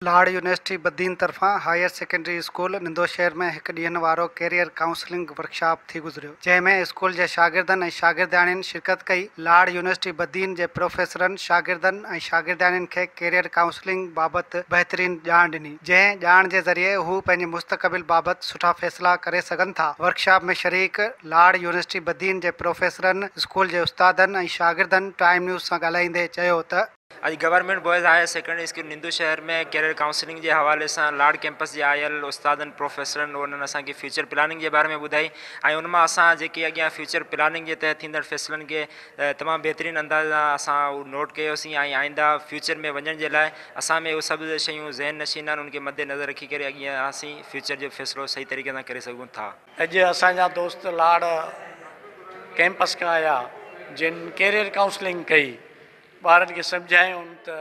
लाड़ यूनिवर्सिटी बदीन तरफां higher secondary school निंदो शहर में एक ॾींहनि वारो कैरियर काउंसलिंग वर्कशॉप थी गुज़रियो, जंहिंमें स्कूल जे शागिर्दनि ऐं शागिर्दियाणियुनि शिरकत कई। लाड़ यूनिवर्सिटी बदीन जे प्रोफेसरनि शागिर्दनि ऐं शागिर्दियाणियुनि खे कैरियर काउंसलिंग बाबति बहितरीन ॼाण ॾिनी, जंहिं ॼाण जे ज़रिए हू पंहिंजे मुस्तक़बिल बाबति सुठा फ़ैसिला करे सघनि था। वर्कशॉप में शरीक लाड़ यूनिवर्सिटी बदीन जे प्रोफेसरनि, स्कूल जे उस्तादनि ऐं शागिर्दनि टाइम न्यूज़ सां ॻाल्हाईंदे चयो त आज government boys higher secondary school Nindo शहर में कैरियर काउंसलिंग के हवाले से लाड़ कैंपस जे आयल उस्तादन प्रोफेसरन उन्हनि असांखे फ्यूचर प्लानिंग के बारे में ॿुधाई ऐं उन मां असां जेके अॻियां फ्यूचर प्लानिंग के तहत थींदड़ फ़ैसिलनि खे तमामु बहितरीन अंदाज़ असां नोट कयोसीं ऐं आईंदा फ्यूचर में वञण जे लाइ असां में उहे सभु शयूं ज़हन नशीन आहिनि, उनखे मद्देनज़र रखी करे अॻियां असीं फ्यूचर जो फ़ैसिलो सही तरीक़े सां करे सघूं था। अॼु असांजा दोस्त लाड़ कैंपस खां आया जिन कैरियर काउंसलिंग कई, ॿारनि खे सम्झायूं त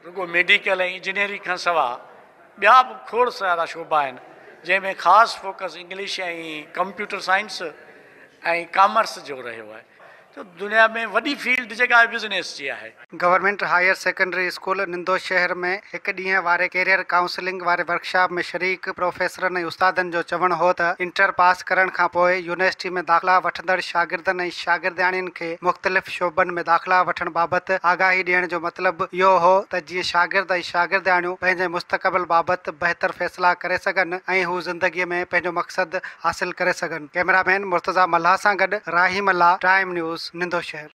रुगो मेडिकल ऐं इंजीनियरिंग खां सवाइ ॿिया बि खोड़ सारा शोबा आहिनि जंहिंमें ख़ासि फोकस इंग्लिश ऐं कंप्यूटर साइंस ऐं कॉमर्स जो रहियो आहे। तो दुनिया में वॾी फील्ड जेका आहे बिज़नेस जी आहे। गवर्नमेंट हायर सेकेंडरी स्कूल निंदो शहर में एक ॾींहं वारे कैरियर काउंसलिंग वारे वर्कशॉप में शरीक प्रोफेसरनि ऐं उस्तादनि जो चवणु हो त इंटर पास करण खां पोइ यूनिवर्सिटी में दाख़िला वठंदड़ शागिर्दनि ऐं शागिर्दियाणियुनि खे मुख़्तलिफ़ शोबनि में दाख़िला वठण बाबति आगाही ॾियण जो मतिलबु इहो हो त जीअं शागिर्द ऐं शागिर्दियाणियूं पंहिंजे मुस्तक़बिल बाबति बहितर फ़ैसिला करे सघनि ऐं हू ज़िंदगीअ में पंहिंजो मक़सदु हासिल करे सघनि। कैमरामैन मुर्तज़ा मल्हा सां गॾु राही मल्हा, टाइम न्यूज़ निंदो शहर।